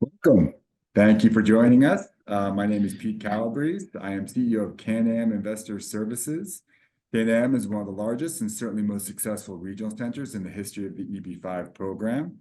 Welcome. Thank you for joining us. My name is Pete Calabrese. I am CEO of CanAm Investor Services. CanAm is one of the largest and certainly most successful regional centers in the history of the EB-5 program.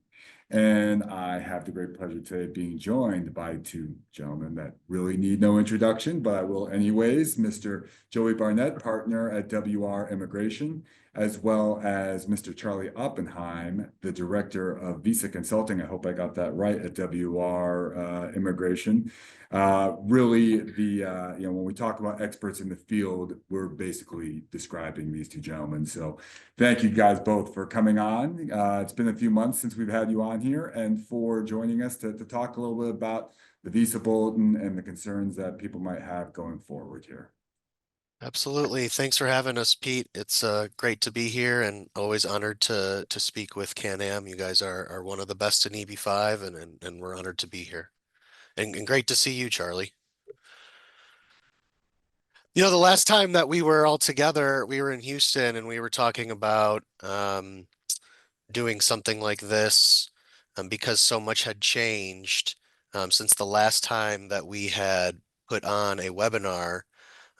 And I have the great pleasure today of being joined by two gentlemen that really need no introduction, but I will anyways. Mr. Joey Barnett, partner at WR Immigration, as well as Mr. Charlie Oppenheim, the director of visa consulting. I hope I got that right at WR Immigration. Really, when we talk about experts in the field, we're basically describing these two gentlemen. So thank you guys both for coming on. It's been a few months since we've had you on here and for joining us to talk a little bit about the visa bulletin and the concerns that people might have going forward here. Absolutely. Thanks for having us, Pete. It's great to be here and always honored to speak with CanAm. You guys are one of the best in EB-5 and we're honored to be here. And great to see you, Charlie. The last time that we were all together, we were in Houston and we were talking about doing something like this because so much had changed since the last time that we had put on a webinar.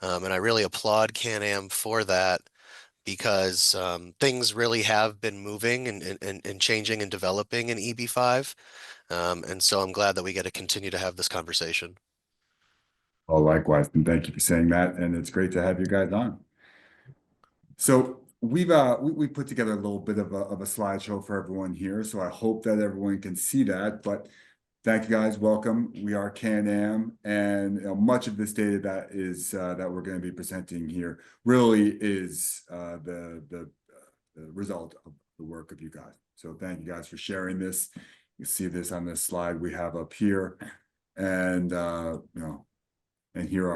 And I really applaud CanAm for that because things really have been moving and changing and developing in EB-5. And so I'm glad that we get to continue to have this conversation. Oh, likewise, and thank you for saying that. And it's great to have you guys on. So we put together a little bit of a slideshow for everyone here. So I hope that everyone can see that. But thank you guys. Welcome. We are CanAm, and much of this data that we're going to be presenting here really is the result of the work of you guys. So thank you guys for sharing this. You see this on this slide we have up here, and and here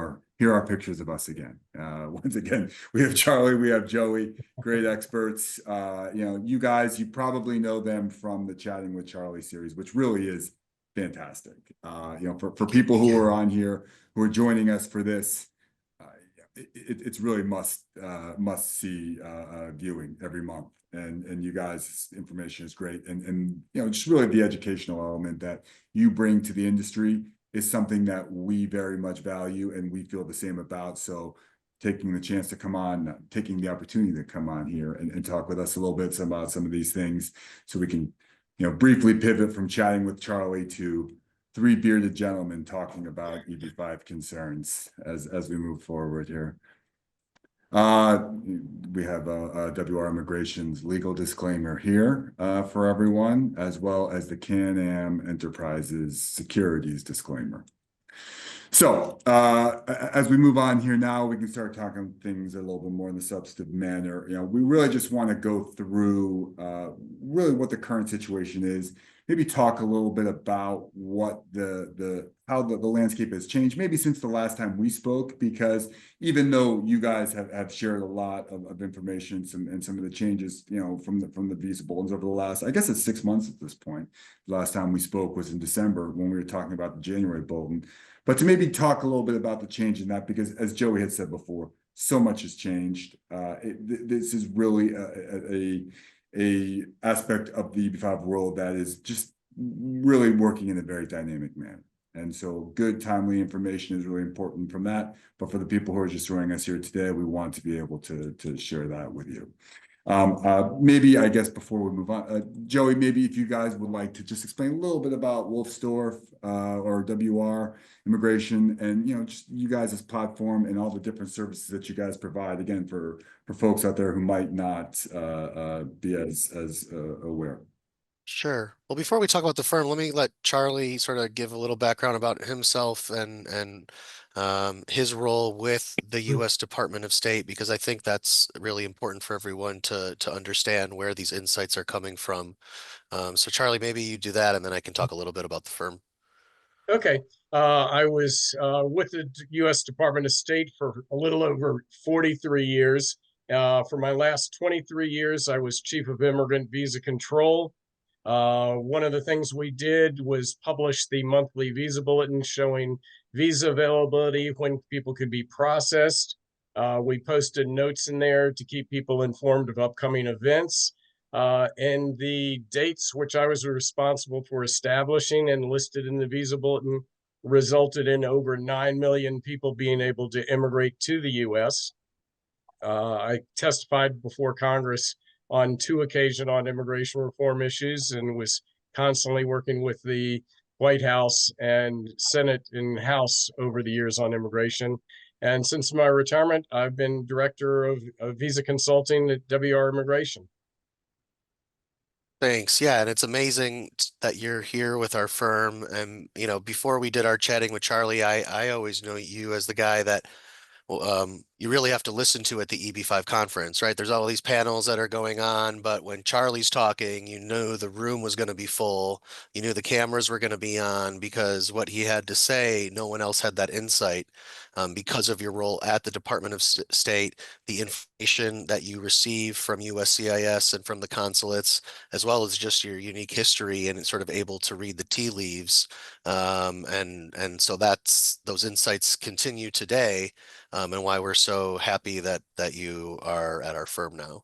are pictures of us again. Once again, we have Charlie, we have Joey, great experts. You guys, you probably know them from the Chatting with Charlie series, which really is fantastic. For people who are on here, who are joining us for this, it's really must see viewing every month. And you guys' information is great. And just really the educational element that you bring to the industry is something that we very much value and we feel the same about. So taking the chance to come on, taking the opportunity to come on here and talk with us a little bit about some of these things so we can briefly pivot from chatting with Charlie to three bearded gentlemen talking about EB-5 concerns as we move forward here. We have WR Immigration's legal disclaimer here for everyone, as well as the CanAm Enterprises securities disclaimer. So as we move on here now, we can start talking things a little bit more in the substantive manner. We really just want to go through really what the current situation is. Maybe talk a little bit about what how the landscape has changed, maybe since the last time we spoke, because even though you guys have shared a lot of information and some of the changes, from the visa bulletins over the last, I guess it's 6 months at this point. The last time we spoke was in December when we were talking about the January bulletin. But to maybe talk a little bit about the change in that, because as Joey had said before, so much has changed. This is really a aspect of the EB-5 world that is just really working in a very dynamic manner. And so good, timely information is really important from that. But for the people who are just joining us here today, we want to be able to share that with you. Maybe, I guess, before we move on, Joey, maybe if you guys would like to just explain a little bit about Wolfsdorf or WR Immigration and, just you guys' platform and all the different services that you guys provide, again, for folks out there who might not be as aware. Sure. Well, before we talk about the firm, let me let Charlie sort of give a little background about himself and his role with the U.S. Department of State, because I think that's really important for everyone to understand where these insights are coming from. So Charlie, maybe you do that, and then I can talk a little bit about the firm. Okay. I was with the U.S. Department of State for a little over 43 years. For my last 23 years, I was Chief of Immigrant Visa Control. One of the things we did was publish the monthly visa bulletin showing visa availability, when people could be processed. We posted notes in there to keep people informed of upcoming events. And the dates which I was responsible for establishing and listed in the Visa Bulletin resulted in over 9 million people being able to immigrate to the U.S. I testified before Congress on 2 occasions on immigration reform issues and was constantly working with the White House and Senate and House over the years on immigration. And since my retirement, I've been director of visa consulting at WR Immigration. Thanks. Yeah, and it's amazing that you're here with our firm. And before we did our chatting with Charlie, I always know you as the guy that you really have to listen to at the EB-5 conference, right? There's all these panels that are going on, but when Charlie's talking, you knew the room was going to be full. You knew the cameras were going to be on because what he had to say, no one else had that insight. Because of your role at the Department of State, the information that you receive from USCIS and from the consulates, as well as just your unique history and sort of able to read the tea leaves. And so those insights continue today. And why we're so happy that you are at our firm now.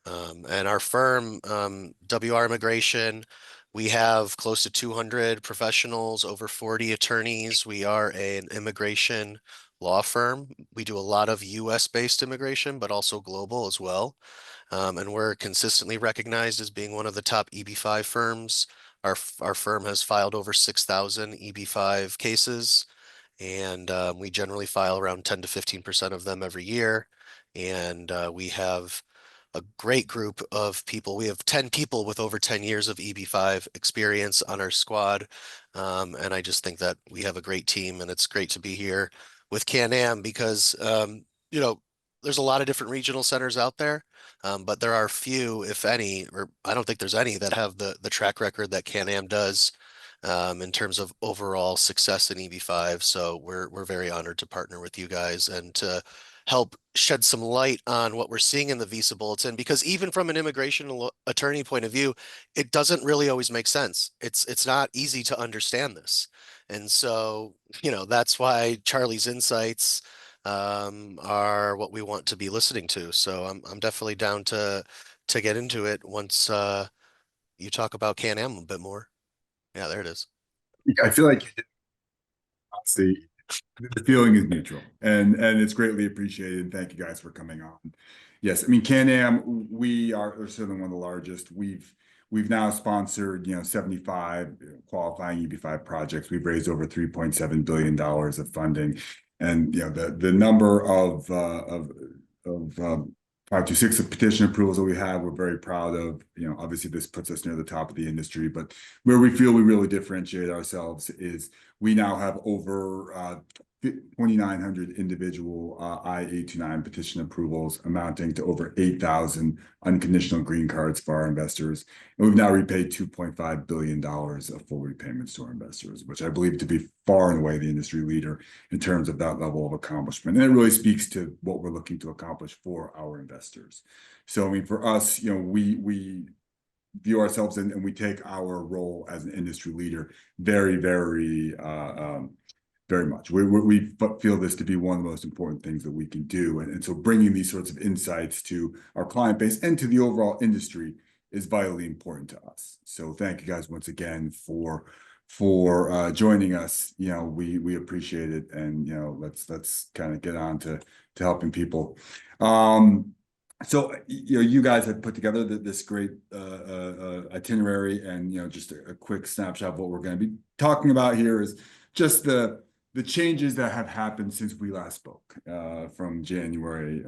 And our firm, WR Immigration, we have close to 200 professionals, over 40 attorneys. We are an immigration law firm. We do a lot of US-based immigration, but also global as well. And we're consistently recognized as being one of the top EB-5 firms. Our firm has filed over 6,000 EB-5 cases. And we generally file around 10 to 15% of them every year. And we have a great group of people. We have 10 people with over 10 years of EB-5 experience on our squad. And I just think that we have a great team, and it's great to be here with CanAm because, there's a lot of different regional centers out there, but there are few, if any, or I don't think there's any that have the track record that CanAm does. In terms of overall success in EB-5. So we're very honored to partner with you guys and to help shed some light on what we're seeing in the Visa Bulletin, because even from an immigration attorney point of view, it doesn't really always make sense. It's not easy to understand this. And so, that's why Charlie's insights are what we want to be listening to. So I'm definitely down to get into it once you talk about CanAm a bit more. Yeah, there it is. I feel like honestly, the feeling is mutual, and it's greatly appreciated. Thank you guys for coming on. Yes, I mean CanAm, we are certainly one of the largest. We've now sponsored 75 qualifying EB-5 projects. We've raised over $3.7 billion of funding, and the number of 526 petition approvals that we have, we're very proud of. Obviously this puts us near the top of the industry, but where we feel we really differentiate ourselves is we now have over 2,900 individual I-829 petition approvals, amounting to over 8,000 unconditional green cards for our investors. And we've now repaid $2.5 billion of full repayments to our investors, which I believe to be far and away the industry leader in terms of that level of accomplishment. And it really speaks to what we're looking to accomplish for our investors. So, I mean, for us, we view ourselves and we take our role as an industry leader very, very much. We feel this to be one of the most important things that we can do. And so bringing these sorts of insights to our client base and to the overall industry is vitally important to us. So thank you guys once again for joining us. We appreciate it. And, let's kind of get on to helping people. So, you guys have put together this great itinerary, and, just a quick snapshot of what we're going to be talking about here is just the changes that have happened since we last spoke from January,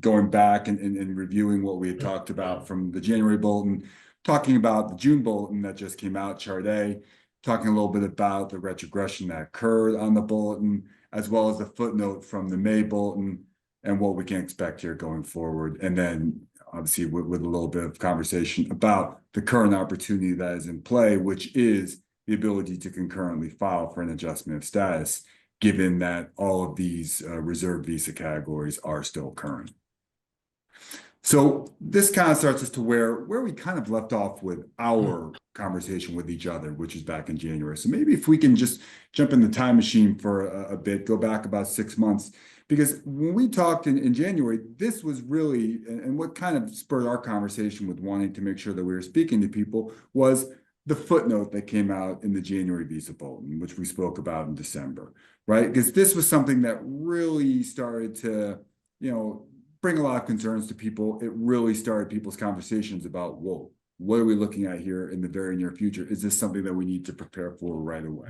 going back and reviewing what we had talked about from the January bulletin, talking about the June bulletin that just came out, Chart A, talking a little bit about the retrogression that occurred on the bulletin, as well as the footnote from the May bulletin and what we can expect here going forward. And then obviously with a little bit of conversation about the current opportunity that is in play, which is the ability to concurrently file for an adjustment of status, given that all of these reserved visa categories are still current. So this kind of starts us to where we kind of left off with our conversation with each other, which is back in January. So maybe if we can just jump in the time machine for a bit, go back about 6 months. Because when we talked in January, this was really, and what kind of spurred our conversation with wanting to make sure that we were speaking to people was the footnote that came out in the January Visa Bulletin, which we spoke about in December, right? Because this was something that really started to, bring a lot of concerns to people. It really started people's conversations about, whoa, what are we looking at here in the very near future? Is this something that we need to prepare for right away?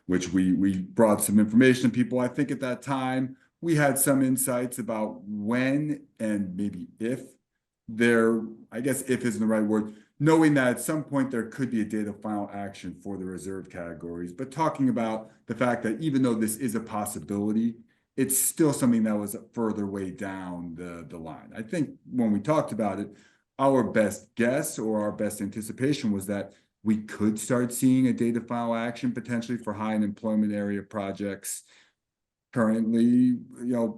Which we brought some information to people. I think at that time, we had some insights about when and maybe if I guess if isn't the right word, knowing that at some point there could be a date of final action for the reserved categories, but talking about the fact that even though this is a possibility, it's still something that was further way down the line. I think when we talked about it, our best guess or our best anticipation was that we could start seeing a date of final action potentially for high unemployment area projects currently,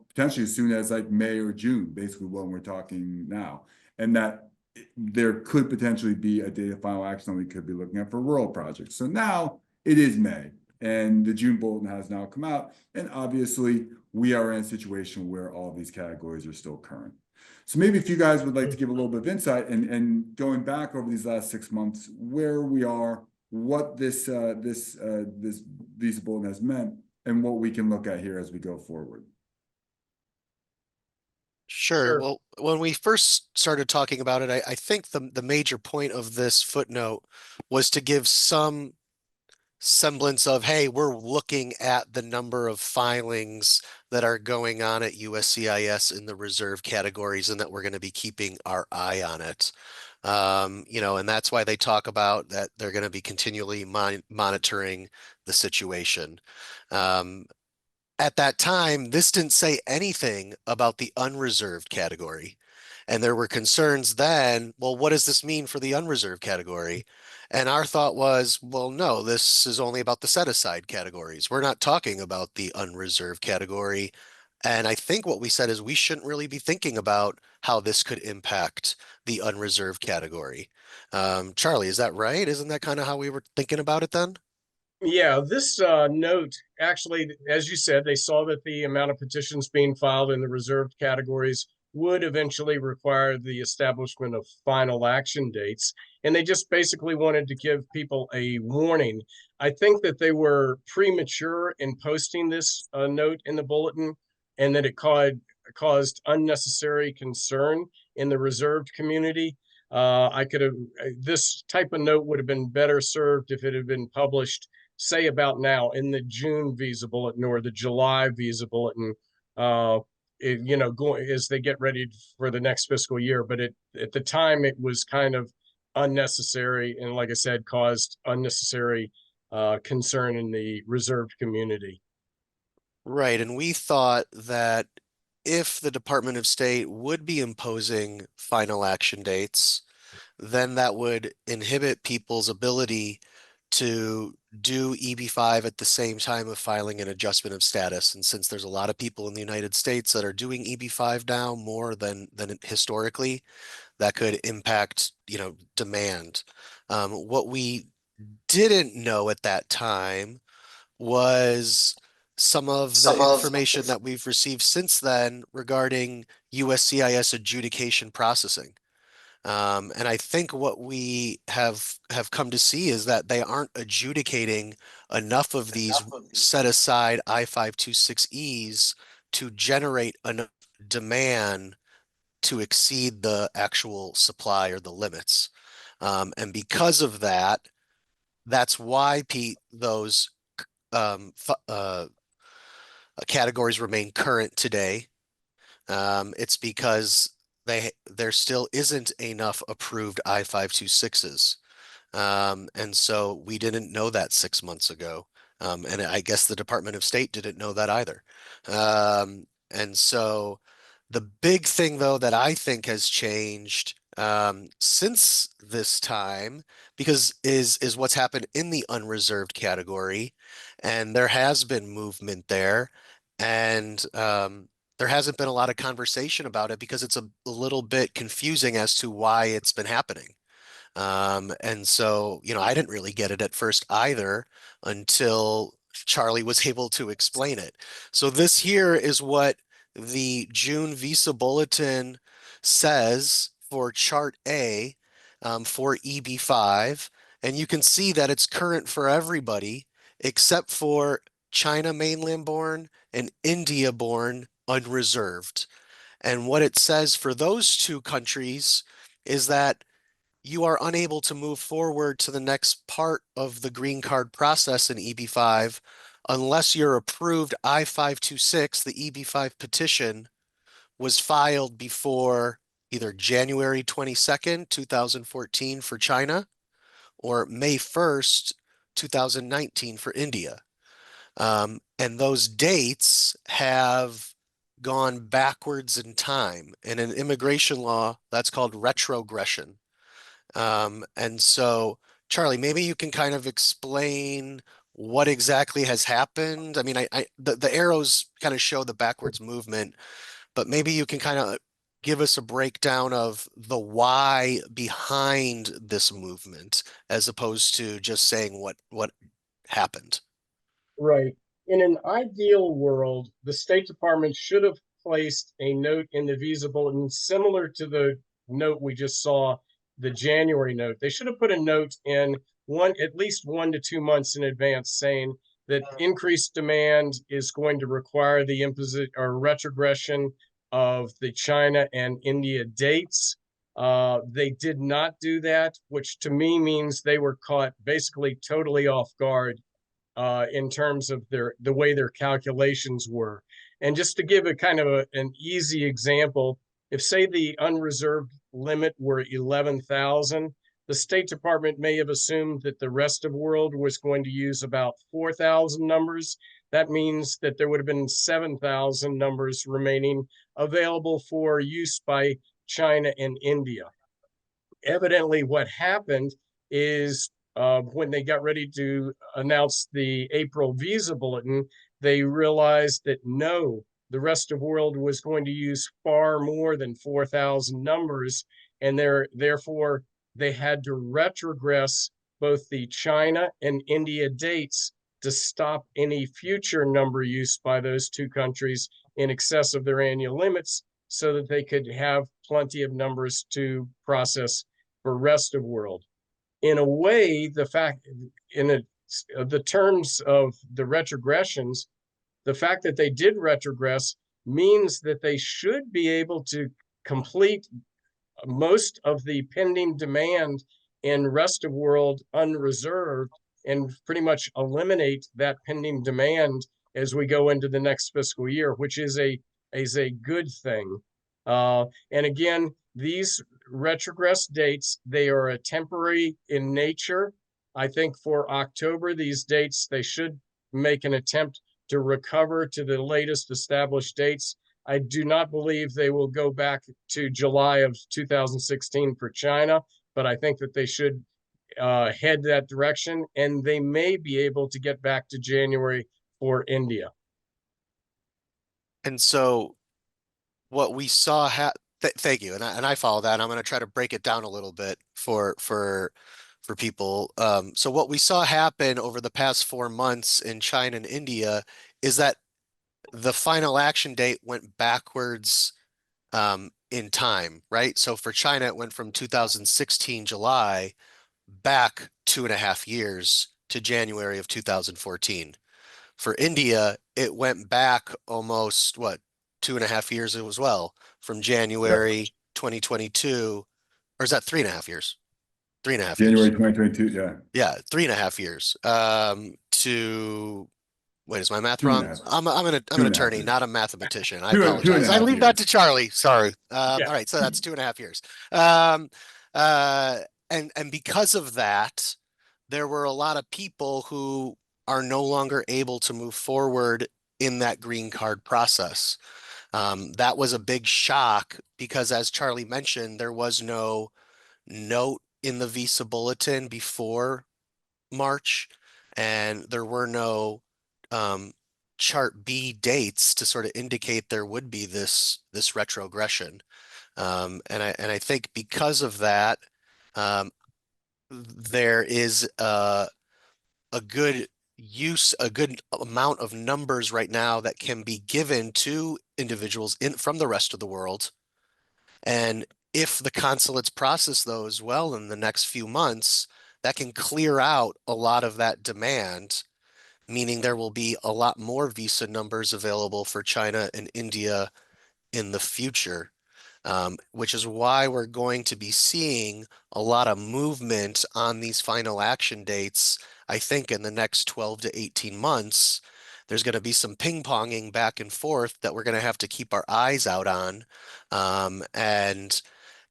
potentially as soon as like May or June, basically when we're talking now. And that there could potentially be a date of final action that we could be looking at for rural projects. So now it is May and the June bulletin has now come out. And obviously we are in a situation where all of these categories are still current. So maybe if you guys would like to give a little bit of insight and going back over these last 6 months, where we are, what this Visa Bulletin has meant, and what we can look at here as we go forward. Sure. Well, when we first started talking about it, I think the major point of this footnote was to give some semblance of, hey, we're looking at the number of filings that are going on at USCIS in the reserve categories and that we're going to be keeping our eye on it. And that's why they talk about that they're going to be continually monitoring the situation. At that time, this didn't say anything about the unreserved category. And there were concerns then, well, what does this mean for the unreserved category? And our thought was, well, no, this is only about the set aside categories. We're not talking about the unreserved category. And I think what we said is we shouldn't really be thinking about how this could impact the unreserved category. Charlie, is that right? Isn't that kind of how we were thinking about it then? Yeah, this note actually, as you said, they saw that the amount of petitions being filed in the reserved categories would eventually require the establishment of final action dates. And they just basically wanted to give people a warning. I think that they were premature in posting this note in the bulletin and that it caused unnecessary concern in the reserved community. This type of note would have been better served if it had been published, say about now in the June Visa Bulletin or the July Visa Bulletin, going as they get ready for the next fiscal year. But at the time, it was kind of unnecessary, and like I said, caused unnecessary concern in the reserved community. Right. And we thought that if the Department of State would be imposing final action dates, then that would inhibit people's ability to do EB-5 at the same time of filing an adjustment of status. And since there's a lot of people in the United States that are doing EB-5 now more than historically, that could impact, demand. What we didn't know at that time was some of the information that we've received since then regarding USCIS adjudication processing. And I think what we have come to see is that they aren't adjudicating enough of these set aside I-526Es to generate enough demand to exceed the actual supply or the limits. And because of that, that's why those categories remain current today. It's because there still isn't enough approved I-526s. And so we didn't know that 6 months ago. And I guess the Department of State didn't know that either. And so the big thing, though, that I think has changed since this time, because is what's happened in the unreserved category, and there has been movement there, and there hasn't been a lot of conversation about it because it's a little bit confusing as to why it's been happening. And so, I didn't really get it at first either until Charlie was able to explain it. So this here is what the June Visa Bulletin says for Chart A for EB-5, and you can see that it's current for everybody except for China mainland-born and India-born unreserved. And what it says for those two countries is that you are unable to move forward to the next part of the green card process in EB-5 unless your approved I-526, the EB-5 petition, was filed before either January 22nd, 2014 for China or May 1st, 2019 for India. And those dates have gone backwards in time. And in immigration law, that's called retrogression. And so, Charlie, maybe you can kind of explain what exactly has happened. I mean, the arrows kind of show the backwards movement, but maybe you can kind of give us a breakdown of the why behind this movement, as opposed to just saying what happened. Right. In an ideal world, the State Department should have placed a note in the visa bulletin similar to the note we just saw, the January note. They should have put a note in at least 1 to 2 months in advance saying that increased demand is going to require the imposition or retrogression of the China and India dates. They did not do that, which to me means they were caught basically totally off guard in terms of the way their calculations were. And just to give a kind of an easy example, if say the unreserved limit were 11,000, the State Department may have assumed that the rest of the world was going to use about 4,000 numbers. That means that there would have been 7,000 numbers remaining available for use by China and India. Evidently, what happened is when they got ready to announce the April visa bulletin, they realized that no, the rest of the world was going to use far more than 4,000 numbers, and therefore they had to retrogress both the China and India dates to stop any future number use by those two countries in excess of their annual limits so that they could have plenty of numbers to process for rest of world. In a way, the terms of the retrogressions, the fact that they did retrogress means that they should be able to complete most of the pending demand in rest of world unreserved and pretty much eliminate that pending demand as we go into the next fiscal year, which is a good thing. And again, these retrogress dates, they are a temporary in nature. I think for October, these dates, they should make an attempt to recover to the latest established dates. I do not believe they will go back to July of 2016 for China, but I think that they should head that direction, and they may be able to get back to January for India. And so what we saw thank you, and I follow that. I'm going to try to break it down a little bit for people. So what we saw happen over the past 4 months in China and India is that the final action date went backwards in time, right? So for China, it went from 2016 July back 2.5 years to January of 2014. For India, it went back almost 2.5 years as well, from January 2022, or is that 3.5 years? 3.5 January years. 2022, yeah. Yeah, 3.5 years. To wait, is my math Two and a wong? half. I'm an 2.5 attorney, years. not a mathematician. I Two and a apologize. I half leave that to years. Charlie. Sorry. Yeah. All right, so that's 2.5 years. Um, and because of that, there were a lot of people who are no longer able to move forward in that green card process. That was a big shock because, as Charlie mentioned, there was no note in the visa bulletin before March, and there were no Chart B dates to sort of indicate there would be this retrogression. And I think because of that, there is a good a good amount of numbers right now that can be given to individuals from the rest of the world. And if the consulates process those well in the next few months, that can clear out a lot of that demand, meaning there will be a lot more visa numbers available for China and India in the future. Which is why we're going to be seeing a lot of movement on these final action dates. I think in the next 12 to 18 months, there's going to be some ping-ponging back and forth that we're going to have to keep our eyes out on. And,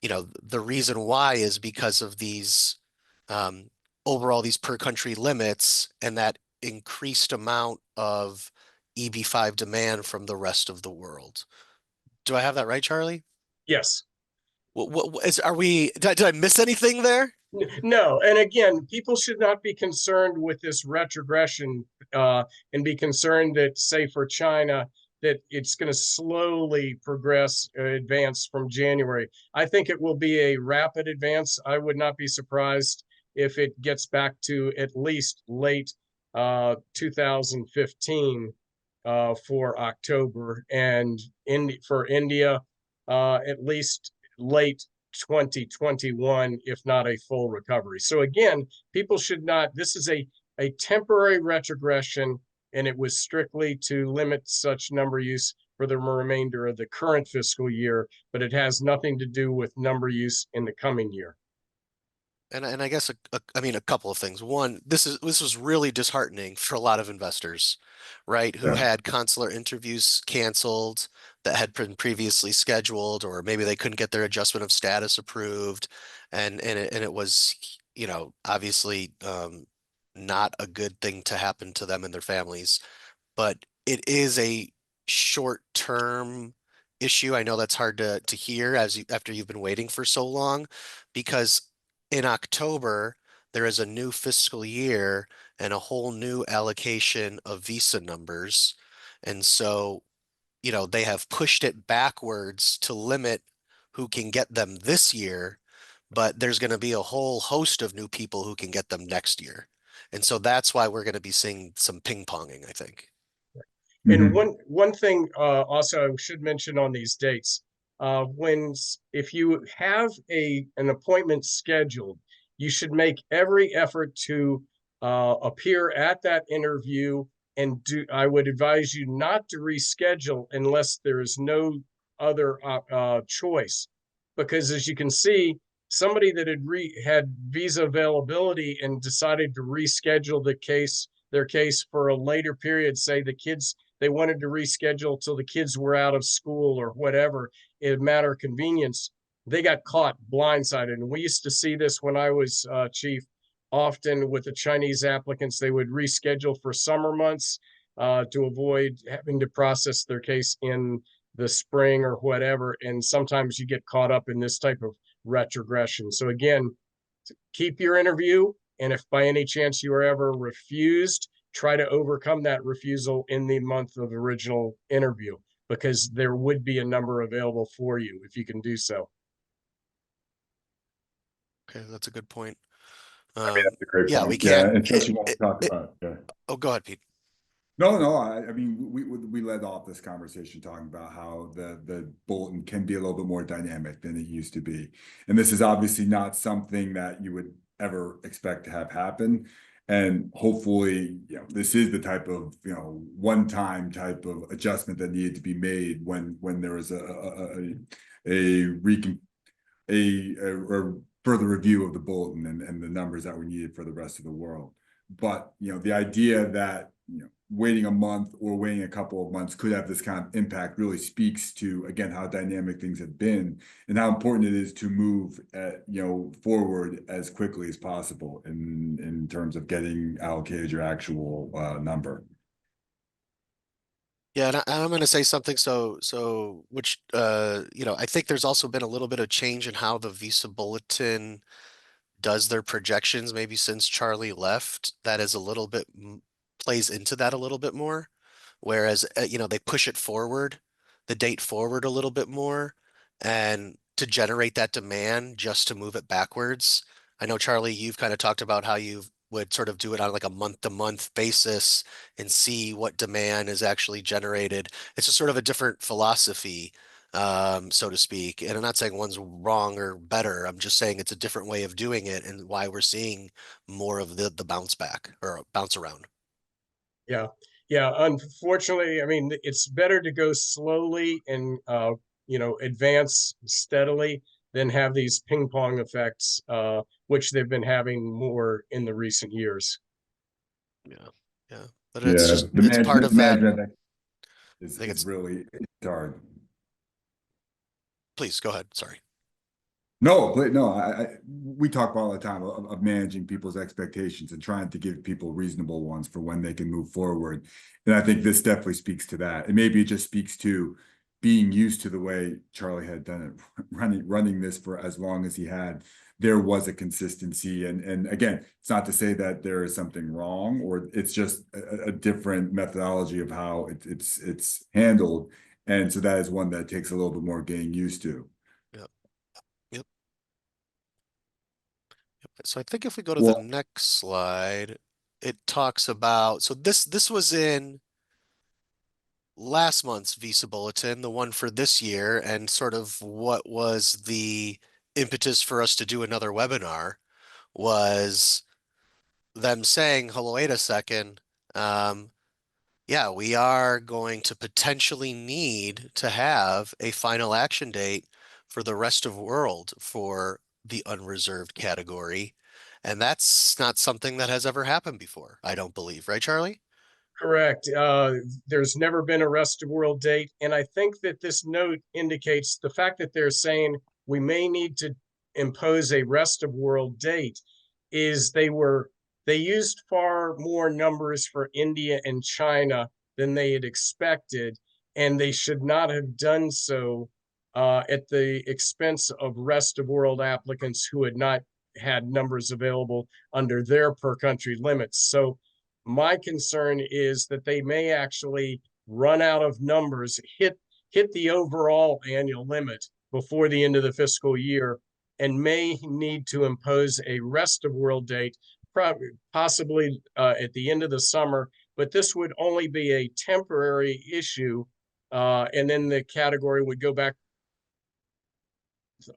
the reason why is because of these um, overall these per country limits and that increased amount of EB-5 demand from the rest of the world. Do I have that right, Charlie? Yes. Did I miss anything there? No, and again, people should not be concerned with this retrogression and be concerned that, say, for China, that it's going to slowly progress, advance from January. I think it will be a rapid advance. I would not be surprised if it gets back to at least late 2015 for October, and for India, at least late 2021, if not a full recovery. So again, people should not, this is a temporary retrogression, and it was strictly to limit such number use for the remainder of the current fiscal year, but it has nothing to do with number use in the coming year. And I guess I mean a couple of things. One, this was really disheartening for a lot of investors, right? Who Yeah. had consular interviews canceled that had been previously scheduled, or maybe they couldn't get their adjustment of status approved, and it was, obviously not a good thing to happen to them and their families. But it is a short-term issue. I know that's hard to hear after you've been waiting for so long, because in October there is a new fiscal year and a whole new allocation of visa numbers. And so, they have pushed it backwards to limit who can get them this year, but there's going to be a whole host of new people who can get them next year. And so that's why we're going to be seeing some ping-ponging, I think. And Mhm. one thing also I should mention on these dates, if you have an appointment scheduled, you should make every effort to appear at that interview, and I would advise you not to reschedule unless there is no other choice, because as you can see, somebody that had visa availability and decided to reschedule their case for a later period, say they wanted to reschedule till the kids were out of school or whatever, in a matter of convenience, they got caught blindsided. And we used to see this when I was chief, often with the Chinese applicants. They would reschedule for summer months to avoid having to process their case in the spring or whatever. And sometimes you get caught up in this type of retrogression. So again, keep your interview. And if by any chance you are ever refused, try to overcome that refusal in the month of original interview, because there would be a number available for you if you can do so. Okay, that's a good point. I mean, that's a great Yeah, we point. Yeah, can't. especially when we talk about, yeah. Oh, go ahead, Pete. No, no, I mean, we led off this conversation talking about how the bulletin can be a little bit more dynamic than it used to be. And this is obviously not something that you would ever expect to have happen. And hopefully, this is the type of, one-time type of adjustment that needed to be made when there was a further review of the bulletin and the numbers that were needed for the rest of the world. But, the idea that, waiting a month or waiting a couple of months could have this kind of impact really speaks to, again, how dynamic things have been and how important it is to move forward as quickly as possible in terms of getting allocated your actual number. Yeah, and I'm going to say something. Which I think there's also been a little bit of change in how the Visa Bulletin does their projections, maybe since Charlie left. That is a little bit plays into that a little bit more. Whereas, they push it forward, the date forward a little bit more, and to generate that demand just to move it backwards. I know, Charlie, you've kind of talked about how you've would sort of do it on like a month-to-month basis and see what demand is actually generated. It's just sort of a different philosophy, so to speak. And I'm not saying one's wrong or better. I'm just saying it's a different way of doing it and why we're seeing more of the bounce back or bounce around. Yeah. Yeah. Unfortunately, I mean, it's better to go slowly and, advance steadily than have these ping pong effects, which they've been having more in the recent years. Yeah. Yeah. But it's Yeah, just, it's part of the that. management I think is it's, really hard. please go ahead. Sorry. No, but no, we talk about all the time of managing people's expectations and trying to give people reasonable ones for when they can move forward. And I think this definitely speaks to that. And maybe it just speaks to being used to the way Charlie had done it, running this for as long as he had. There was a consistency, and again, it's not to say that there is something wrong, or it's just a different methodology of how it's handled. And so that is one that takes a little bit more getting used to. Yep. Yep. So I think if we go to the Well, next slide, it talks about, so this was in last month's Visa Bulletin, the one for this year, and sort of what was the impetus for us to do another webinar was them saying, hello, wait a second. Yeah, we are going to potentially need to have a final action date for the rest of world for the unreserved category. And that's not something that has ever happened before, I don't believe, right, Charlie? Correct. There's never been a rest of world date. And I think that this note indicates the fact that they're saying we may need to impose a rest of world date is they used far more numbers for India and China than they had expected, and they should not have done so at the expense of rest of world applicants who had not had numbers available under their per country limits. So my concern is that they may actually run out of numbers, hit the overall annual limit before the end of the fiscal year, and may need to impose a rest of world date, possibly at the end of the summer. But this would only be a temporary issue, and then the category would go back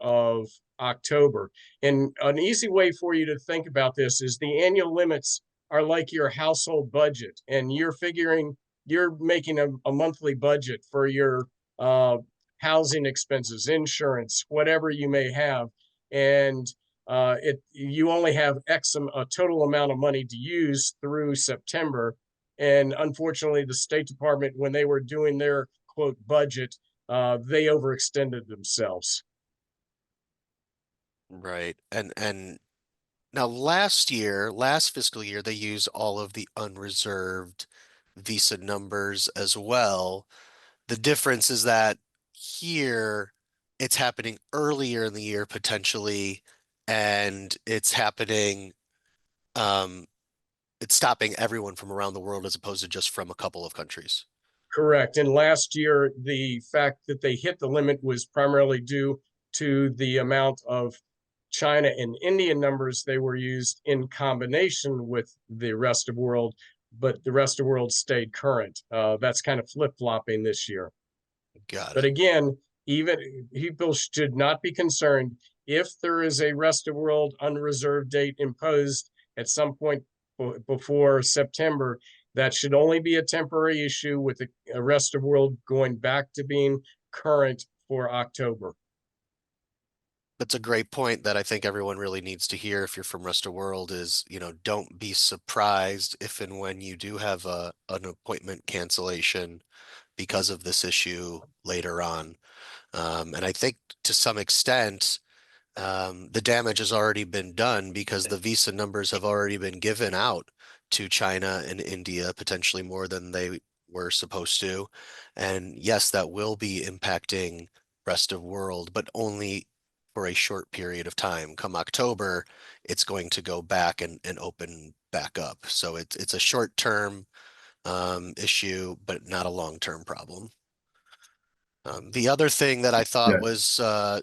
of October. And an easy way for you to think about this is the annual limits are like your household budget, and you're making a monthly budget for your housing expenses, insurance, whatever you may have, and you only have a total amount of money to use through September. And unfortunately, the State Department, when they were doing their quote budget, they overextended themselves. Right. And now last fiscal year, they used all of the unreserved Visa numbers as well. The difference is that here it's happening earlier in the year potentially, and it's happening, it's stopping everyone from around the world as opposed to just from a couple of countries. Correct. And last year, the fact that they hit the limit was primarily due to the amount of China and India numbers they were used in combination with the rest of world, but the rest of world stayed current. That's kind of flip-flopping this year. Got But it. again, even people should not be concerned if there is a rest of world unreserved date imposed at some point before September. That should only be a temporary issue with the rest of world going back to being current for October. That's a great point that I think everyone really needs to hear if you're from rest of world is, don't be surprised if and when you do have an appointment cancellation because of this issue later on. And I think to some extent, the damage has already been done because the visa numbers have already been given out to China and India, potentially more than they were supposed to. And yes, that will be impacting rest of world, but only for a short period of time. Come October, it's going to go back and open back up. So it's a short-term issue, but not a long-term problem. The other thing that I thought yeah, was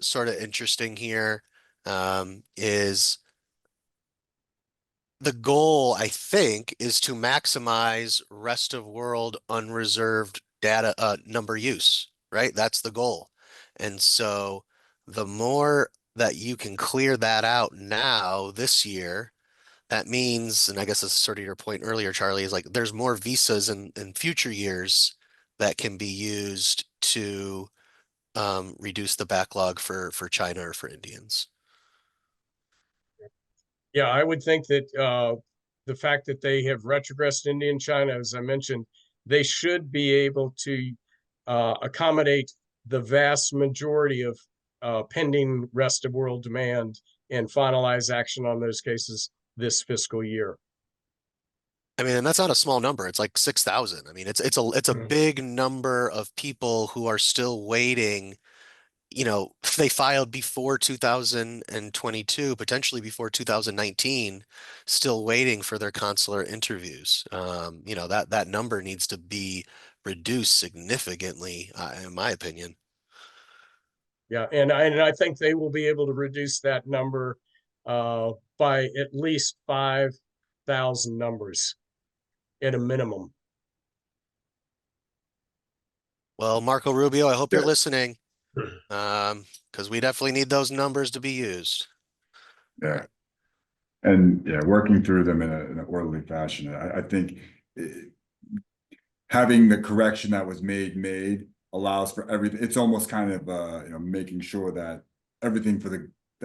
sort of interesting here is the goal, I think, is to maximize rest of world unreserved data number use, right? That's the goal. And so the more that you can clear that out now this year, that means, and I guess this is sort of your point earlier, Charlie, is like there's more visas in future years that can be used to reduce the backlog for China or for Indians. Yeah, I would think that the fact that they have retrogressed India and China, as I mentioned, they should be able to accommodate the vast majority of pending rest of world demand and finalize action on those cases this fiscal year. I mean, and that's not a small number. It's like 6,000. I mean, it's a big number of people who are still waiting. You know, they filed before 2022, potentially before 2019, still waiting for their consular interviews. You know, that number needs to be reduced significantly, in my opinion. Yeah, and I think they will be able to reduce that number by at least 5,000 numbers at a minimum. Well, Marco Rubio, I hope you're Yeah. listening, because we definitely need those numbers to be used. Yeah. And yeah, working through them in an orderly fashion. I think having the correction that was made allows for everything. It's almost kind of making sure that everything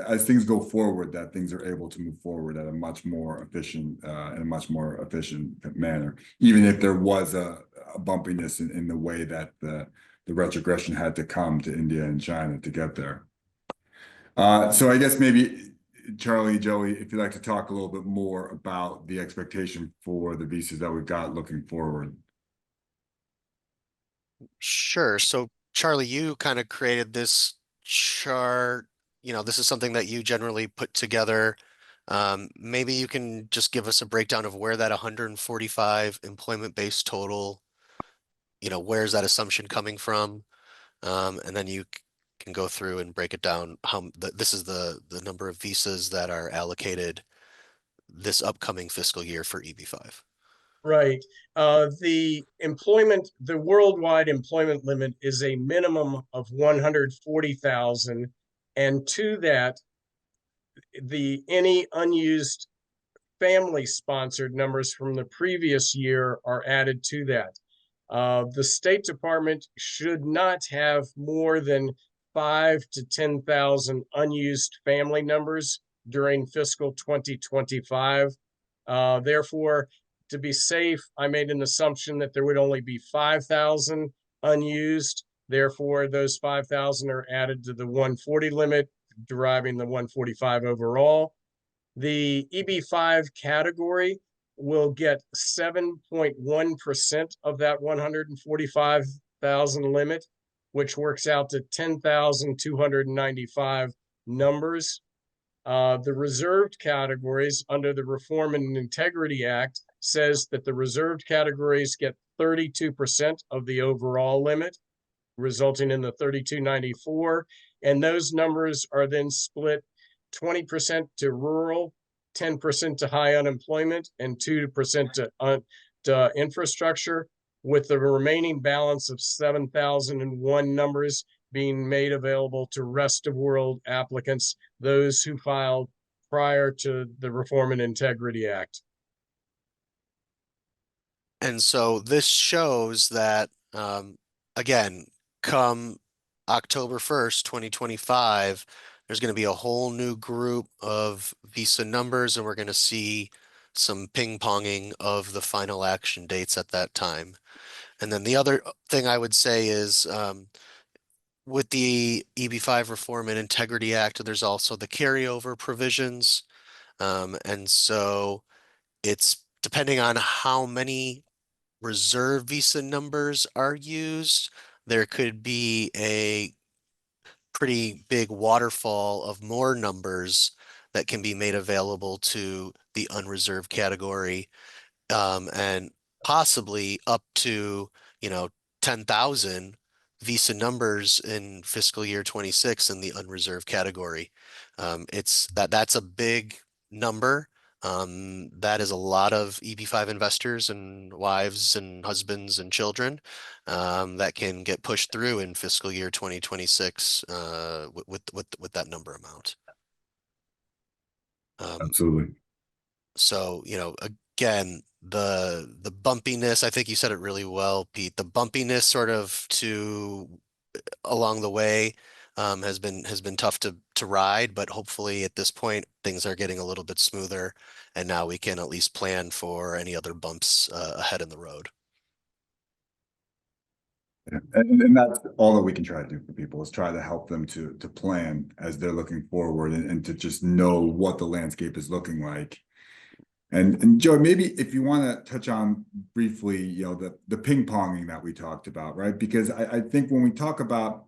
as things go forward, that things are able to move forward at a much more efficient in a much more efficient manner, even if there was a bumpiness in the way that the retrogression had to come to India and China to get there. So I guess maybe Charlie, Joey, if you'd like to talk a little bit more about the expectation for the visas that we've got looking forward. Sure. So, Charlie, you kind of created this chart. You know, this is something that you generally put together. Maybe you can just give us a breakdown of where that 145 employment-based total, you know, where's that assumption coming from? And then you can go through and break it down. This is the number of visas that are allocated this upcoming fiscal year for EB-5. Right. The worldwide employment limit is a minimum of 140,000. And to that, any unused family sponsored numbers from the previous year are added to that. The State Department should not have more than 5 to 10,000 unused family numbers during fiscal 2025. Therefore, to be safe, I made an assumption that there would only be 5,000 unused. Therefore, those 5,000 are added to the 140 limit, deriving the 145 overall. The EB-5 category will get 7.1% of that 145,000 limit, which works out to 10,295 numbers. The reserved categories under the Reform and Integrity Act says that the reserved categories get 32% of the overall limit, resulting in the 3,294. And those numbers are then split 20% to rural, 10% to high unemployment, and 2% to infrastructure, with the remaining balance of 7,001 numbers being made available to rest of world applicants, those who filed prior to the Reform and Integrity Act. And so this shows that, again, come October 1st, 2025, there's going to be a whole new group of visa numbers, and we're going to see some ping-ponging of the final action dates at that time. And then the other thing I would say is, with the EB-5 Reform and Integrity Act, there's also the carryover provisions. And so it's depending on how many reserve visa numbers are used, there could be a pretty big waterfall of more numbers that can be made available to the unreserved category, and possibly up to, 10,000 visa numbers in fiscal year 26 in the unreserved category. That's a big number. That is a lot of EB-5 investors and wives and husbands and children that can get pushed through in fiscal year 2026 with that number amount. Absolutely. So, again, the bumpiness, I think you said it really well, Pete. The bumpiness sort of along the way has been tough to ride, but hopefully at this point things are getting a little bit smoother, and now we can at least plan for any other bumps ahead in the road. And that's all that we can try to do for people, is try to help them to plan as they're looking forward, and to just know what the landscape is looking like. And Joe, maybe if you want to touch on briefly, the ping ponging that we talked about, right? Because I think when we talk about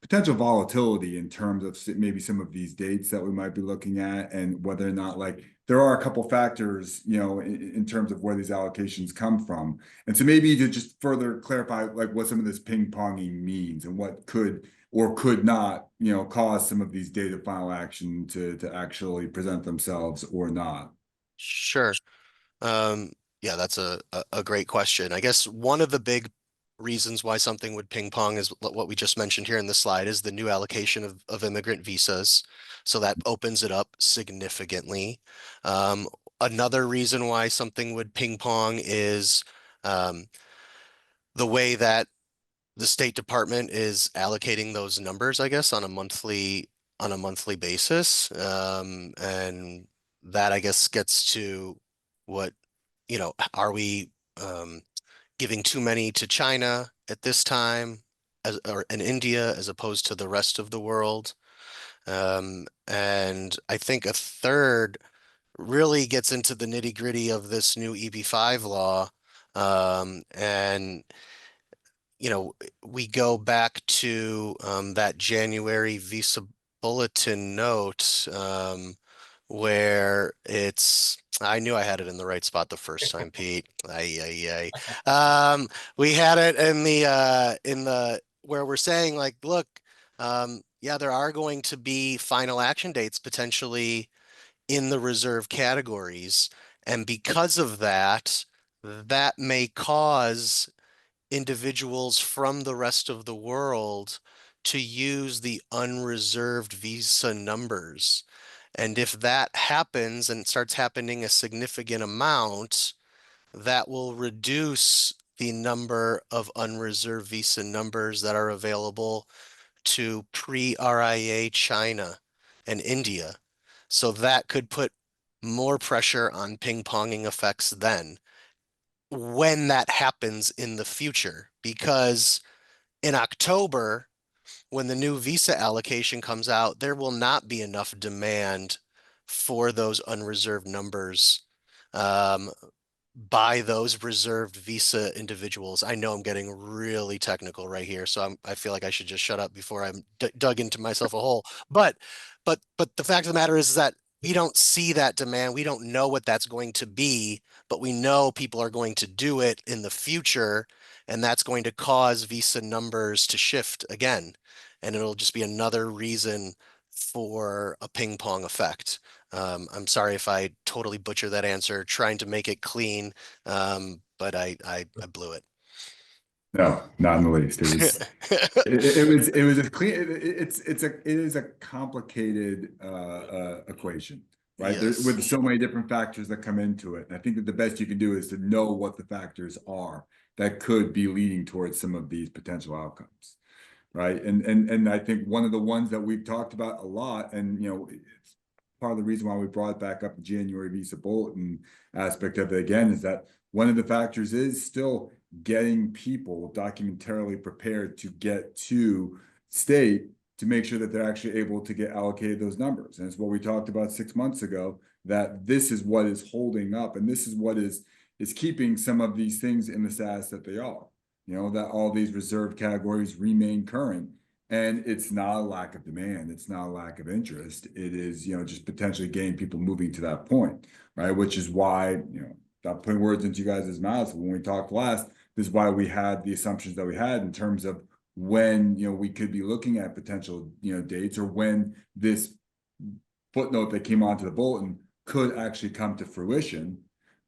potential volatility in terms of maybe some of these dates that we might be looking at, and whether or not, like, there are a couple factors, in terms of where these allocations come from. And so maybe to just further clarify, like, what some of this ping ponging means, and what could or could not, cause some of these date of final action to actually present themselves or not. Sure. Yeah, that's a great question. I guess one of the big reasons why something would ping pong is what we just mentioned here in the slide, is the new allocation of immigrant visas. So that opens it up significantly. Another reason why something would ping pong is the way that the State Department is allocating those numbers, I guess, on a monthly basis. And that, I guess, gets to what, are we giving too many to China at this time, or in India, as opposed to the rest of the world? And I think a third really gets into the nitty gritty of this new EB-5 law. And we go back to that January visa bulletin note, where I knew I had it in the right spot the first time, Pete. We had it in the where we're saying, like, look, yeah, there are going to be final action dates potentially in the reserve categories, and because of that, that may cause individuals from the rest of the world to use the unreserved visa numbers. And if that happens, and starts happening a significant amount, that will reduce the number of unreserved visa numbers that are available to pre-RIA China and India. So that could put more pressure on ping-ponging effects then, when that happens in the future, because in October, when the new visa allocation comes out, there will not be enough demand for those unreserved numbers by those reserved visa individuals. I know I'm getting really technical right here, so I feel like I should just shut up before I'm dug into myself a hole. But the fact of the matter is that we don't see that demand. We don't know what that's going to be, but we know people are going to do it in the future, and that's going to cause visa numbers to shift again. And it'll just be another reason for a ping pong effect. I'm sorry if I totally butcher that answer, trying to make it clean, but I blew it. No, not in the least. It was a clean. It is a complicated equation, right? Yes. With so many different factors that come into it. And I think that the best you can do is to know what the factors are that could be leading towards some of these potential outcomes, right? And I think one of the ones that we've talked about a lot, and it's part of the reason why we brought back up the January visa bulletin aspect of it again, is that one of the factors is still getting people documentarily prepared to get to state, to make sure that they're actually able to get allocated those numbers. And it's what we talked about 6 months ago, that this is what is holding up, and this is what is keeping some of these things in the status that they are. That all these reserved categories remain current. And it's not a lack of demand. It's not a lack of interest. It is, just potentially getting people moving to that point, right? Which is why, not putting words into you guys' mouths, when we talked last, this is why we had the assumptions that we had in terms of when, we could be looking at potential, dates, or when this footnote that came onto the bulletin could actually come to fruition,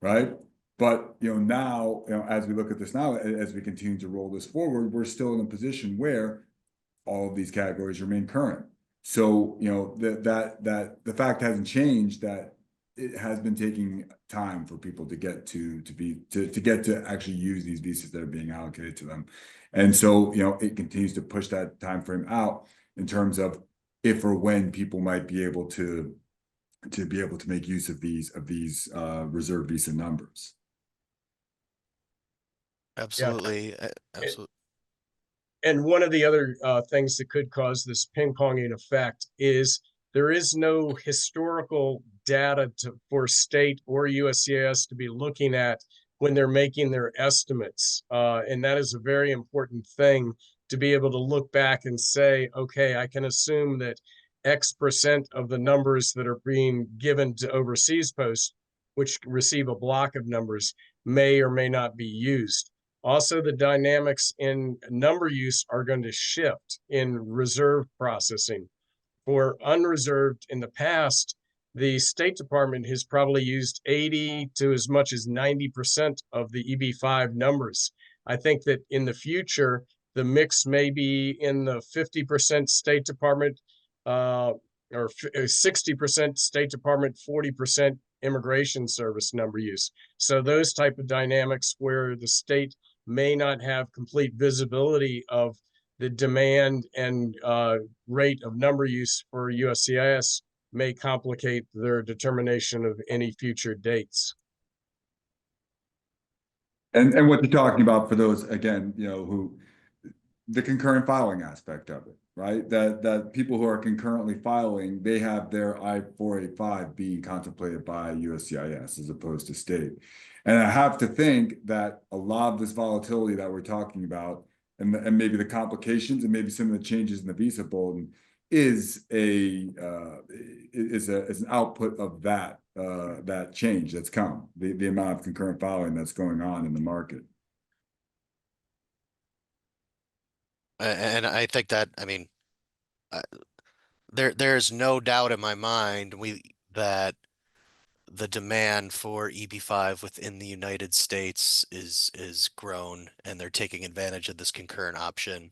right? But now, as we look at this now, as we continue to roll this forward, we're still in a position where all of these categories remain current. So that the fact hasn't changed, that it has been taking time for people to get to get to actually use these visas that are being allocated to them. And so it continues to push that time frame out in terms of if or when people might be able to make use of these reserve visa numbers. Absolutely. Absolutely. And one of the other things that could cause this ping-ponging effect is there is no historical data for state or USCIS to be looking at when they're making their estimates. And that is a very important thing, to be able to look back and say, okay, I can assume that X% of the numbers that are being given to overseas posts, which receive a block of numbers, may or may not be used. Also, the dynamics in number use are going to shift in reserve processing. For unreserved in the past, the State Department has probably used 80 to as much as 90% of the EB-5 numbers. I think that in the future, the mix may be in the 50% State Department, or 60% State Department, 40% Immigration Service number use. So those type of dynamics where the state may not have complete visibility of the demand and rate of number use for USCIS may complicate their determination of any future dates. And what you're talking about, for those, again, who, the concurrent filing aspect of it, right? That people who are concurrently filing, they have their I-485 being contemplated by USCIS as opposed to state. And I have to think that a lot of this volatility that we're talking about, and maybe the complications and maybe some of the changes in the visa bulletin, is an output of that change that's come, the amount of concurrent filing that's going on in the market. And I think that, I mean, there's no doubt in my mind that the demand for EB-5 within the United States is grown, and they're taking advantage of this concurrent option.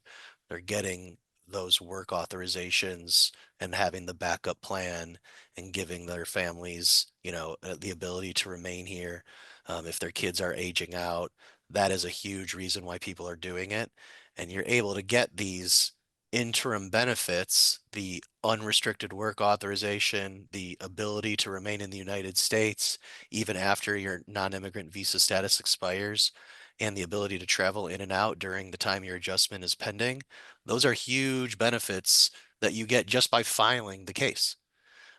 They're getting those work authorizations and having the backup plan and giving their families, the ability to remain here if their kids are aging out. That is a huge reason why people are doing it. And you're able to get these interim benefits, the unrestricted work authorization, the ability to remain in the United States even after your non-immigrant visa status expires, and the ability to travel in and out during the time your adjustment is pending. Those are huge benefits that you get just by filing the case.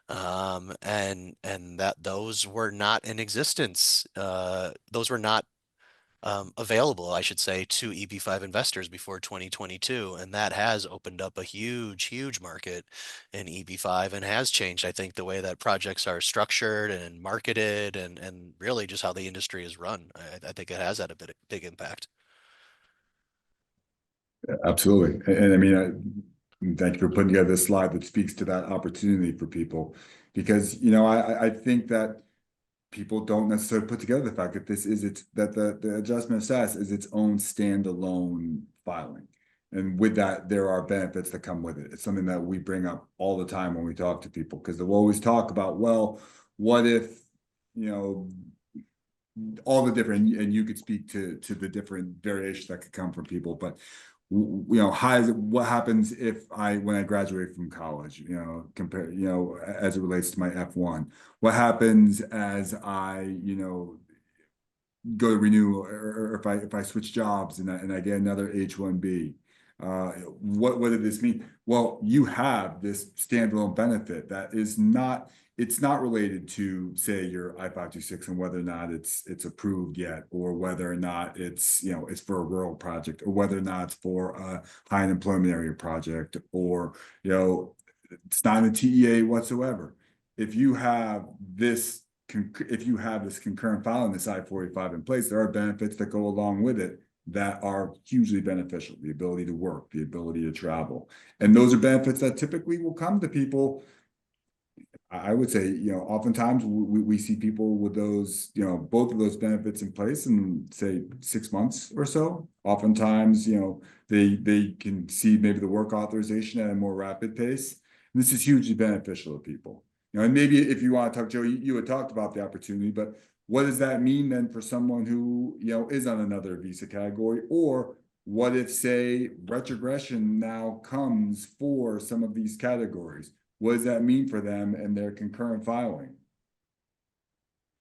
And that those were not in existence. Those were not available, I should say, to EB-5 investors before 2022. And that has opened up a huge market in EB-5, and has changed, I think, the way that projects are structured and marketed, and really just how the industry is run. I think it has had a big impact. Absolutely. And I mean, thank you for putting together this slide that speaks to that opportunity for people, because, I think that people don't necessarily put together the fact that the adjustment of status is its own standalone filing. And with that, there are benefits that come with it. It's something that we bring up all the time when we talk to people, because they'll always talk about, well, what if, all the different, and you could speak to the different variations that could come from people, but what happens if when I graduate from college, as it relates to my F1, what happens as I, go to renew, or if I switch jobs and I get another H-1B, what did this mean? Well, you have this standalone benefit that is not, it's not related to, say, your I-526 and whether or not it's approved yet, or whether or not it's it's for a rural project, or whether or not it's for a high unemployment area project, or it's not a TEA whatsoever. If you have this concurrent filing, this I-485 in place, there are benefits that go along with it that are hugely beneficial: the ability to work, the ability to travel. And those are benefits that typically will come to people. I would say, oftentimes we see people with those, both of those benefits in place in say 6 months or so. Oftentimes, they can see maybe the work authorization at a more rapid pace. And this is hugely beneficial to people. And maybe if you want to talk, Joe, you had talked about the opportunity, but what does that mean then for someone who, is on another visa category? Or what if, say, retrogression now comes for some of these categories? What does that mean for them and their concurrent filing?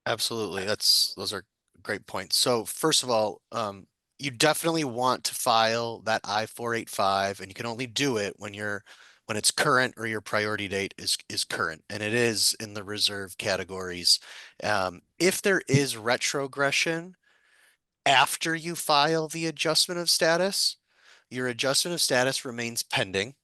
Absolutely. Those are great points. So first of all, you definitely want to file that I-485, and you can only do it when it's current or your priority date is current, and it is in the reserve categories. If there is retrogression after you file the adjustment of status, your adjustment of status remains pending.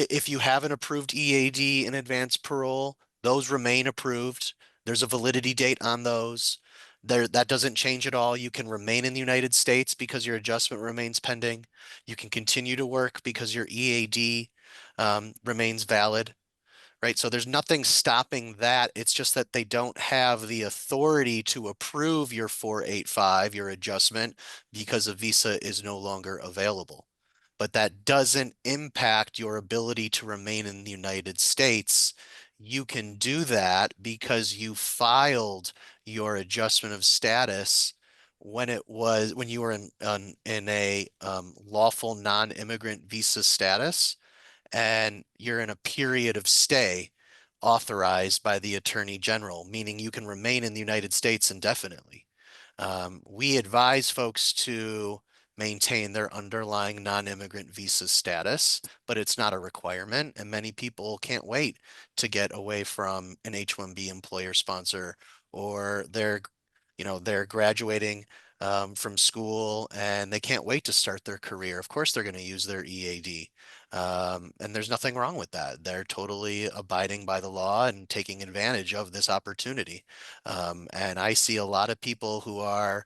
If you have an approved EAD in advance parole, those remain approved. There's a validity date on those. That doesn't change at all. You can remain in the United States because your adjustment remains pending. You can continue to work because your EAD remains valid, right? So there's nothing stopping that. It's just that they don't have the authority to approve your 485, your adjustment, because a visa is no longer available. But that doesn't impact your ability to remain in the United States. You can do that because you filed your adjustment of status when you were in a lawful non-immigrant visa status, and you're in a period of stay authorized by the Attorney General, meaning you can remain in the United States indefinitely. We advise folks to maintain their underlying non-immigrant visa status, but it's not a requirement, and many people can't wait to get away from an H-1B employer sponsor, or they're graduating from school and they can't wait to start their career. Of course, they're going to use their EAD. And there's nothing wrong with that. They're totally abiding by the law and taking advantage of this opportunity. And I see a lot of people who are,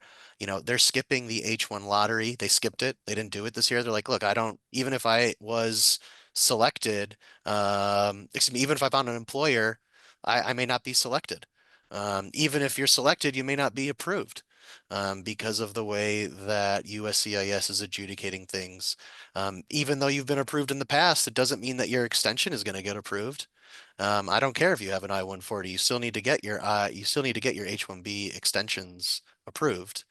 they're skipping the H-1 lottery. They skipped it. They didn't do it this year. They're like, look, even if I was selected, excuse me, even if I found an employer, I may not be selected. Even if you're selected, you may not be approved. Because of the way that USCIS is adjudicating things. Even though you've been approved in the past, it doesn't mean that your extension is going to get approved. I don't care if you have an I-140, you still need to get your H-1B extensions approved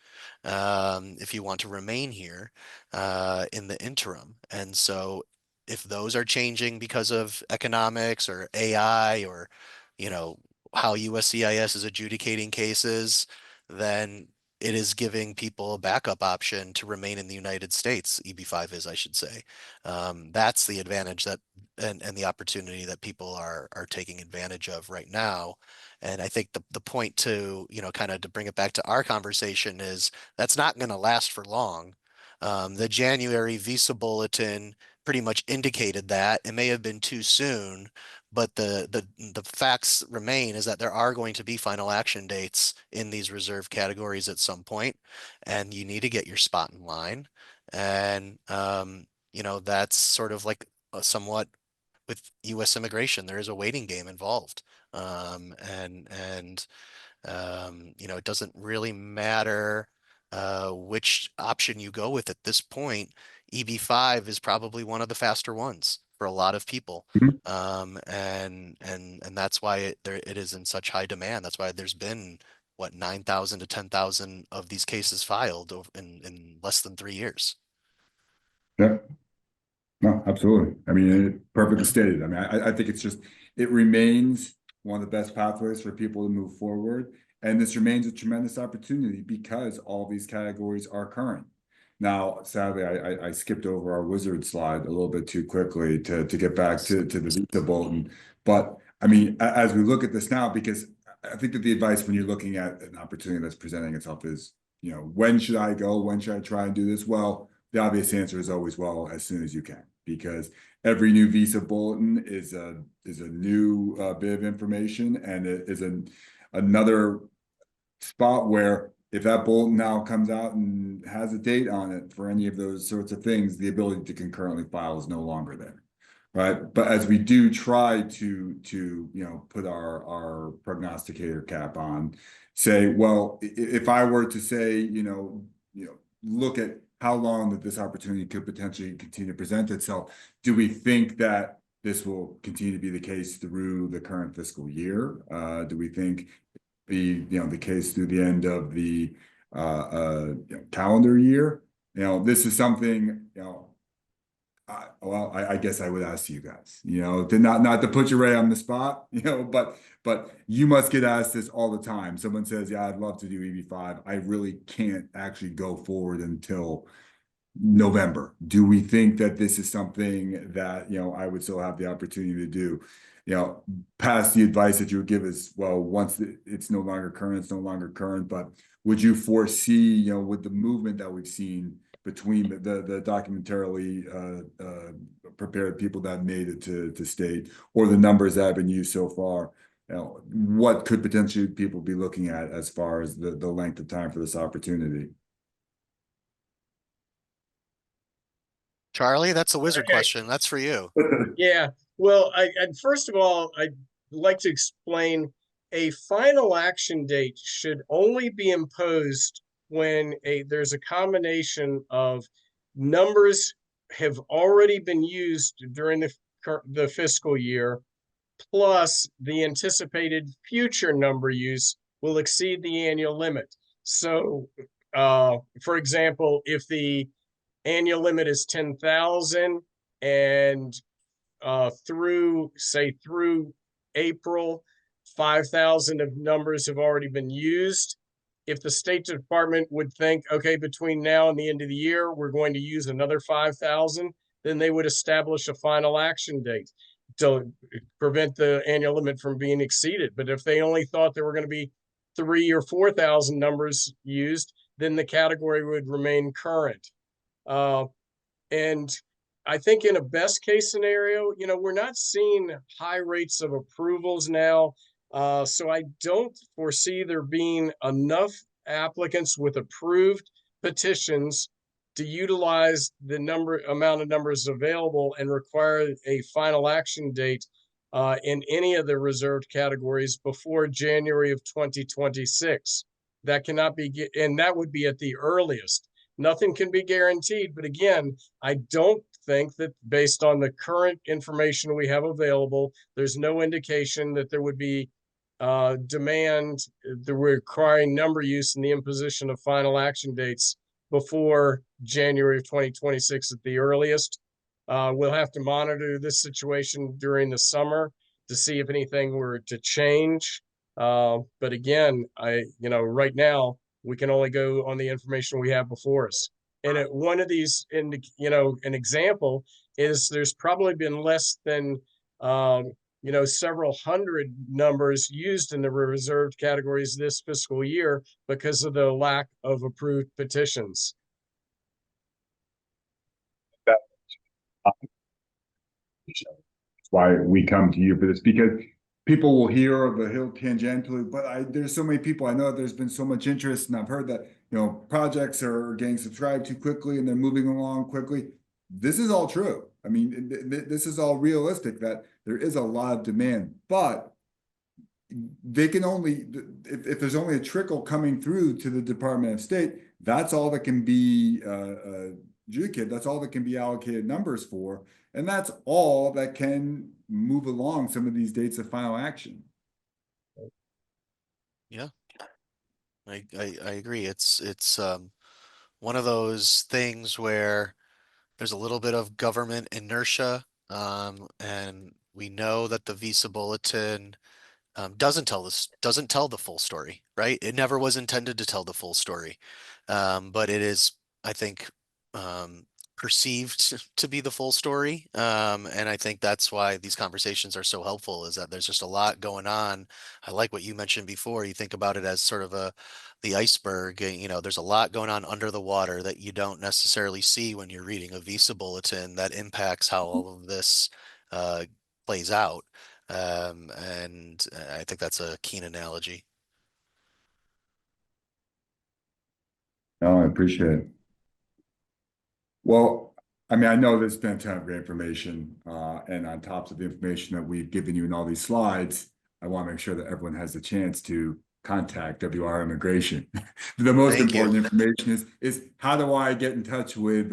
if you want to remain here in the interim. And so if those are changing because of economics or AI or, how USCIS is adjudicating cases, then it is giving people a backup option to remain in the United States. EB-5 is, I should say. That's the advantage and the opportunity that people are taking advantage of right now. And I think the point to, kind of to bring it back to our conversation is that's not going to last for long. The January visa bulletin pretty much indicated that. It may have been too soon, but the facts remain is that there are going to be final action dates in these reserve categories at some point, and you need to get your spot in line. And that's sort of like somewhat with U.S. immigration. There is a waiting game involved, and it doesn't really matter which option you go with at this point. EB-5 is probably one of the faster ones for a lot of people. Mhm. And that's why it is in such high demand. That's why there's been, what, 9,000 to 10,000 of these cases filed in less than 3 years. Yeah. No, absolutely. I mean, perfectly stated. I mean, I think it remains one of the best pathways for people to move forward. And this remains a tremendous opportunity because all these categories are current. Now, sadly, I skipped over our wizard slide a little bit too quickly to get back to the visa bulletin. But I mean, as we look at this now, because I think that the advice when you're looking at an opportunity that's presenting itself is, when should I go? When should I try and do this? Well, the obvious answer is always, well, as soon as you can, because every new visa bulletin is a new bit of information, and it is another spot where if that bulletin now comes out and has a date on it for any of those sorts of things, the ability to concurrently file is no longer there. right? But as we do try to put our prognosticator cap on, say, well, if I were to say, look at how long that this opportunity could potentially continue to present itself, do we think that this will continue to be the case through the current fiscal year? Do we think the case through the end of the calendar year? This is something, I guess I would ask you guys, to not to put you right on the spot, but you must get asked this all the time. Someone says, yeah, I'd love to do EB-5. I really can't actually go forward until November. Do we think that this is something that, I would still have the opportunity to do? Past the advice that you would give is, well, once it's no longer current, it's no longer current, but would you foresee, with the movement that we've seen between the documentarily prepared people that made it to state, or the numbers that have been used so far, what could potentially people be looking at as far as the length of time for this opportunity? Charlie, that's a wizard Okay. question. That's for you. Yeah. Well, first of all, I'd like to explain a final action date should only be imposed when there's a combination of numbers have already been used during the fiscal year, plus the anticipated future number use will exceed the annual limit. So, for example, if the annual limit is 10,000 and through April, 5,000 of numbers have already been used. If the State Department would think, okay, between now and the end of the year, we're going to use another 5,000, then they would establish a final action date to prevent the annual limit from being exceeded. But if they only thought there were going to be 3,000 or 4,000 numbers used, then the category would remain current. And I think in a best case scenario, we're not seeing high rates of approvals now. So I don't foresee there being enough applicants with approved petitions to utilize the amount of numbers available and require a final action date in any of the reserved categories before January of 2026. That cannot be, and that would be at the earliest. Nothing can be guaranteed, but again, I don't think that based on the current information we have available, there's no indication that there would be demand that we're requiring number use and the imposition of final action dates before January of 2026 at the earliest. We'll have to monitor this situation during the summer to see if anything were to change. But again, right now, we can only go on the information we have before us. And one of these, an example is there's probably been less than, several hundred numbers used in the reserved categories this fiscal year because of the lack of approved petitions. That's why we come to you for this, because people will hear of the Hill tangentially, but there's so many people. I know that there's been so much interest, and I've heard that projects are getting subscribed to quickly and they're moving along quickly. This is all true. I mean, this is all realistic that there is a lot of demand, but they can only, if there's only a trickle coming through to the Department of State, that's all that can be adjudicated. That's all that can be allocated numbers for, and that's all that can move along some of these dates of final action. Yeah, I agree. It's one of those things where there's a little bit of government inertia, and we know that the Visa Bulletin doesn't tell the full story, right? It never was intended to tell the full story, but it is, I think, perceived to be the full story. And I think that's why these conversations are so helpful, is that there's just a lot going on. I like what you mentioned before. You think about it as sort of the iceberg, there's a lot going on under the water that you don't necessarily see when you're reading a Visa Bulletin that impacts how all of this plays out. And I think that's a keen analogy. Oh, I appreciate it. Well, I mean, I know there's been a ton of great information, and on top of the information that we've given you in all these slides, I want to make sure that everyone has the chance to contact WR Immigration. The most Thank you. important information is how do I get in touch with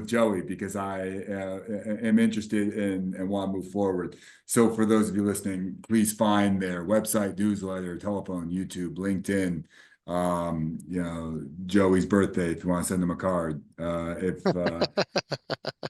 Joey, because I am interested in and want to move forward. So for those of you listening, please find their website, newsletter, telephone, YouTube, LinkedIn. You know, Joey's birthday, if you want to send him a card. Yeah,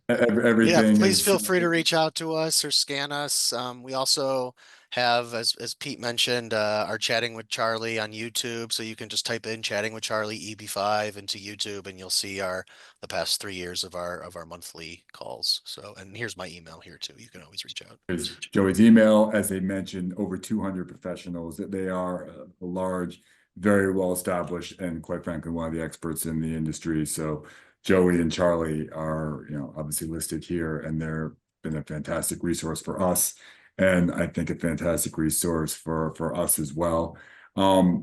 Everything please is feel free to reach out to us or scan us. We also have, as Pete mentioned, our Chatting with Charlie on YouTube. So you can just type in Chatting with Charlie EB-5 into YouTube, and you'll see the past 3 years of our monthly calls. So, and here's my email here too. You can always reach out. There's Joey's email. As they mentioned, over 200 professionals. That they are a large, very well established, and quite frankly, one of the experts in the industry. So Joey and Charlie are, you know, obviously listed here, and they're been a fantastic resource for us, and I think a fantastic resource for us as well.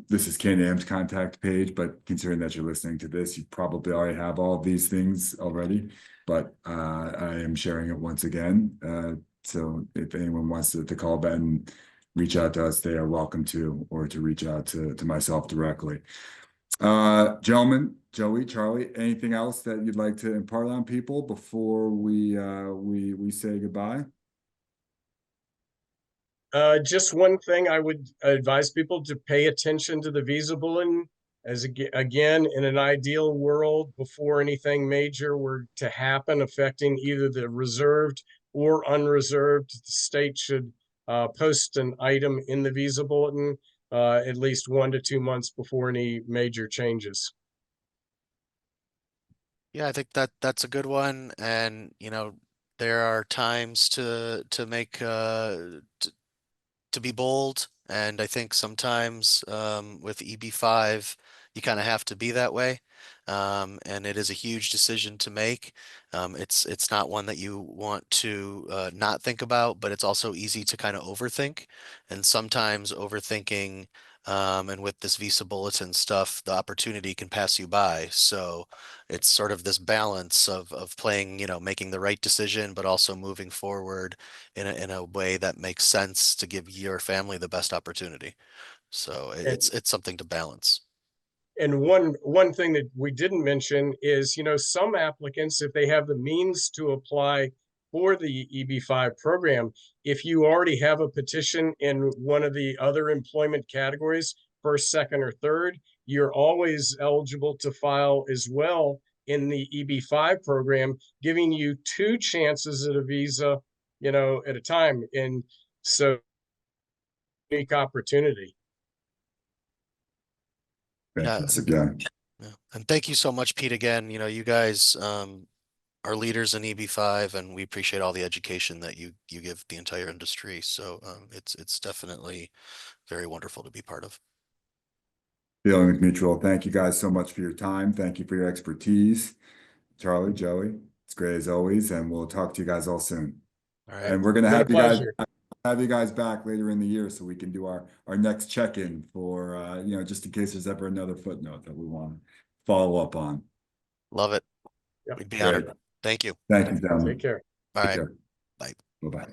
This is CanAm's contact page, but considering that you're listening to this, you probably already have all of these things already. But I am sharing it once again. So if anyone wants to call back and reach out to us, they are welcome to, or to reach out to myself directly. Gentlemen, Joey, Charlie, anything else that you'd like to impart on people before we say goodbye? Just one thing I would advise people to pay attention to the visa bulletin. As again, in an ideal world, before anything major were to happen affecting either the reserved or unreserved, the state should post an item in the visa bulletin at least 1 to 2 months before any major changes. Yeah, I think that's a good one. And, you know, there are times to make to be bold. And I think sometimes with EB-5, you kind of have to be that way. And it is a huge decision to make. It's not one that you want to not think about, but it's also easy to kind of overthink. And sometimes overthinking, and with this visa bulletin stuff, the opportunity can pass you by. So it's sort of this balance of playing, you know, making the right decision, but also moving forward in a way that makes sense to give your family the best opportunity. So it's something to balance. And one thing that we didn't mention is, you know, some applicants, if they have the means to apply for the EB-5 program, if you already have a petition in one of the other employment categories, first, second, or third, you're always eligible to file as well in the EB-5 program, giving you 2 chances at a visa, you know, at a time. And so, unique opportunity. Fantastic, yeah. Yeah. And thank you so much, Pete, again. You know, you guys are leaders in EB-5, and we appreciate all the education that you give the entire industry. So it's definitely very wonderful to be part of. Feeling mutual. Thank you guys so much for your time. Thank you for your expertise. Charlie, Joey, it's great as always, and we'll talk to you guys all soon. All right. And we're gonna Been a have you guys back later in the year so we can do our next check-in for you know, just in case there's ever another footnote that we want to follow up on. Love it. Yep. We'd be honored. Thank you. Thank you, gentlemen. Take care. All Take right. care. Bye. Bye-bye.